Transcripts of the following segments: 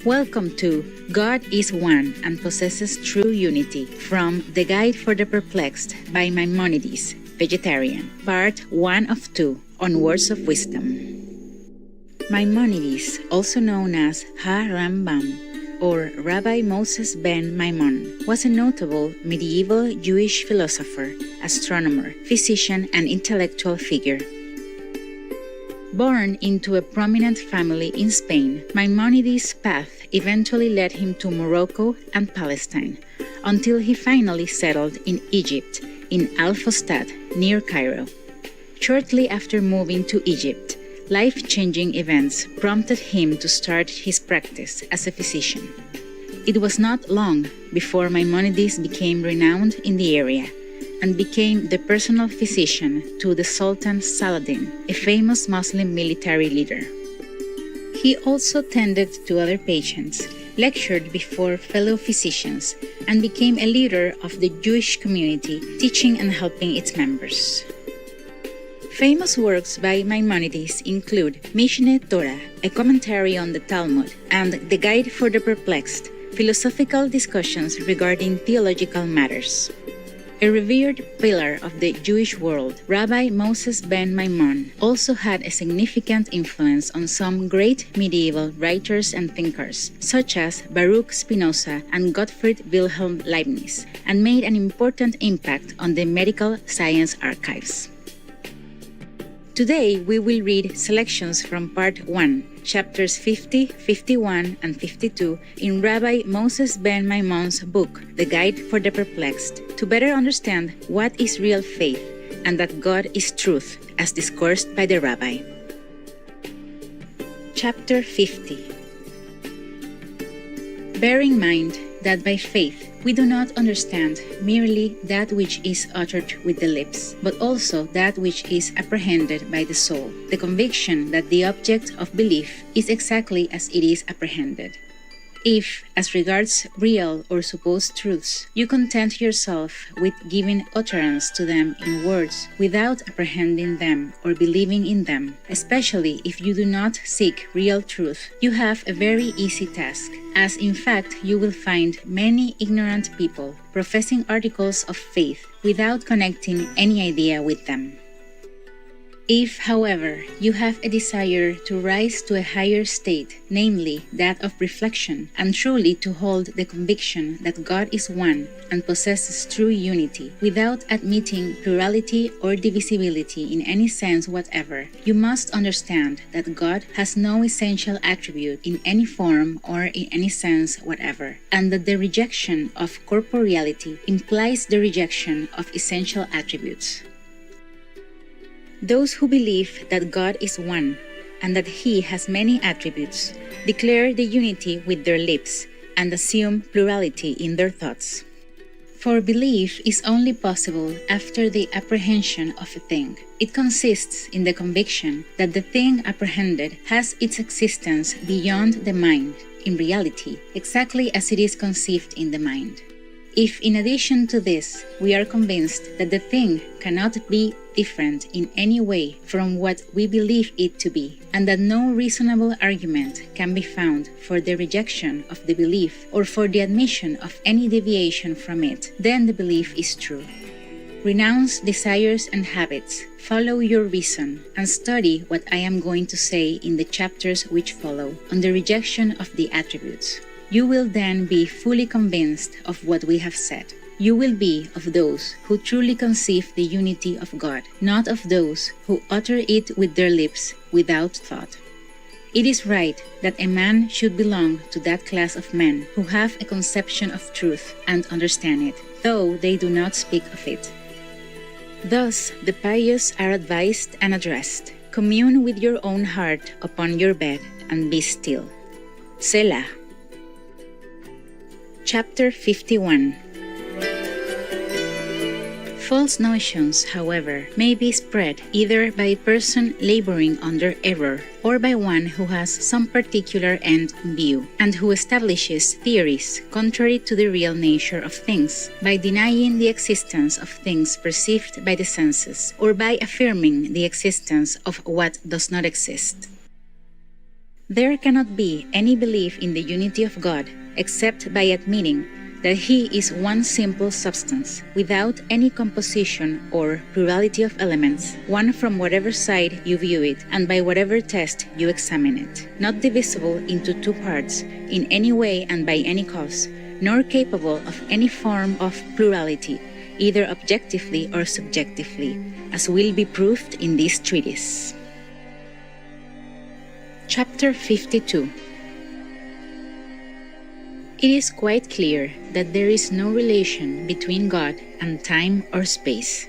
Welcome to God is One and Possesses True Unity from The Guide for the Perplexed by Maimonides, Vegetarian, Part 1 of 2 on Words of Wisdom. Maimonides, also known as Ha-Rambam or Rabbi Moses ben Maimon, was a notable medieval Jewish philosopher, astronomer, physician, and intellectual figure. Born into a prominent family in Spain, Maimonides' path eventually led him to Morocco and Palestine, until he finally settled in Egypt, in Al-Fustat, near Cairo. Shortly after moving to Egypt, life-changing events prompted him to start his practice as a physician. It was not long before Maimonides became renowned in the area, and became the personal physician to the Sultan Saladin, a famous Muslim military leader. He also tended to other patients, lectured before fellow physicians, and became a leader of the Jewish community, teaching and helping its members. Famous works by Maimonides include Mishneh Torah, a commentary on the Talmud, and The Guide for the Perplexed, philosophical discussions regarding theological matters. A revered pillar of the Jewish world, Rabbi Moses ben Maimon also had a significant influence on some great medieval writers and thinkers, such as Baruch Spinoza and Gottfried Wilhelm Leibniz, and made an important impact on the medical science archives. Today, we will read selections from Part 1, chapters 50, 51, and 52 in Rabbi Moses ben Maimon's book, The Guide for the Perplexed, to better understand what is real faith and that God is truth, as discoursed by the Rabbi. Chapter 50. Bear in mind that by faith, we do not understand merely that which is uttered with the lips, but also that which is apprehended by the soul, the conviction that the object of belief is exactly as it is apprehended. If, as regards real or supposed truths, you content yourself with giving utterance to them in words without apprehending them or believing in them, especially if you do not seek real truth, you have a very easy task, as in fact you will find many ignorant people professing articles of faith without connecting any idea with them. If, however, you have a desire to rise to a higher state, namely that of reflection, and truly to hold the conviction that God is one and possesses true unity, without admitting plurality or divisibility in any sense whatever, you must understand that God has no essential attribute in any form or in any sense whatever, and that the rejection of corporeality implies the rejection of essential attributes. Those who believe that God is one and that He has many attributes declare the unity with their lips and assume plurality in their thoughts. For belief is only possible after the apprehension of a thing. It consists in the conviction that the thing apprehended has its existence beyond the mind, in reality, exactly as it is conceived in the mind. If, in addition to this, we are convinced that the thing cannot be different in any way from what we believe it to be, and that no reasonable argument can be found for the rejection of the belief or for the admission of any deviation from it, then the belief is true. Renounce desires and habits, follow your reason, and study what I am going to say in the chapters which follow on the rejection of the attributes. You will then be fully convinced of what we have said. You will be of those who truly conceive the unity of God, not of those who utter it with their lips without thought. It is right that a man should belong to that class of men who have a conception of truth and understand it, though they do not speak of it. Thus, the pious are advised and addressed. Commune with your own heart upon your bed and be still. Selah. Chapter 51. False notions, however, may be spread either by a person laboring under error or by one who has some particular end in view and who establishes theories contrary to the real nature of things by denying the existence of things perceived by the senses or by affirming the existence of what does not exist. There cannot be any belief in the unity of God except by admitting that He is one simple substance, without any composition or plurality of elements, one from whatever side you view it and by whatever test you examine it, not divisible into two parts in any way and by any cause, nor capable of any form of plurality, either objectively or subjectively, as will be proved in this treatise. Chapter 52. It is quite clear that there is no relation between God and time or space.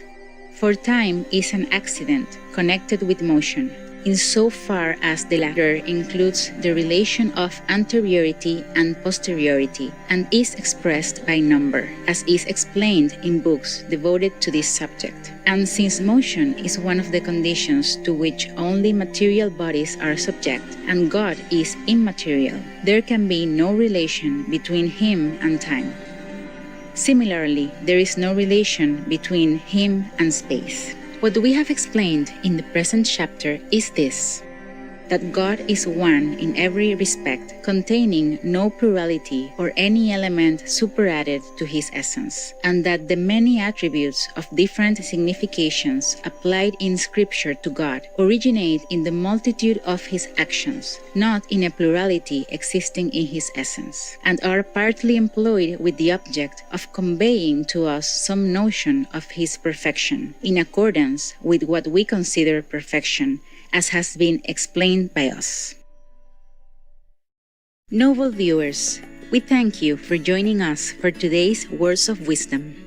For time is an accident connected with motion, insofar as the latter includes the relation of anteriority and posteriority and is expressed by number, as is explained in books devoted to this subject. And since motion is one of the conditions to which only material bodies are subject, and God is immaterial, there can be no relation between Him and time. Similarly, there is no relation between Him and space. What we have explained in the present chapter is this: that God is one in every respect, containing no plurality or any element superadded to His essence, and that the many attributes of different significations applied in Scripture to God originate in the multitude of His actions, not in a plurality existing in His essence, and are partly employed with the object of conveying to us some notion of His perfection, in accordance with what we consider perfection, as has been explained by us. Noble viewers, we thank you for joining us for today's Words of Wisdom.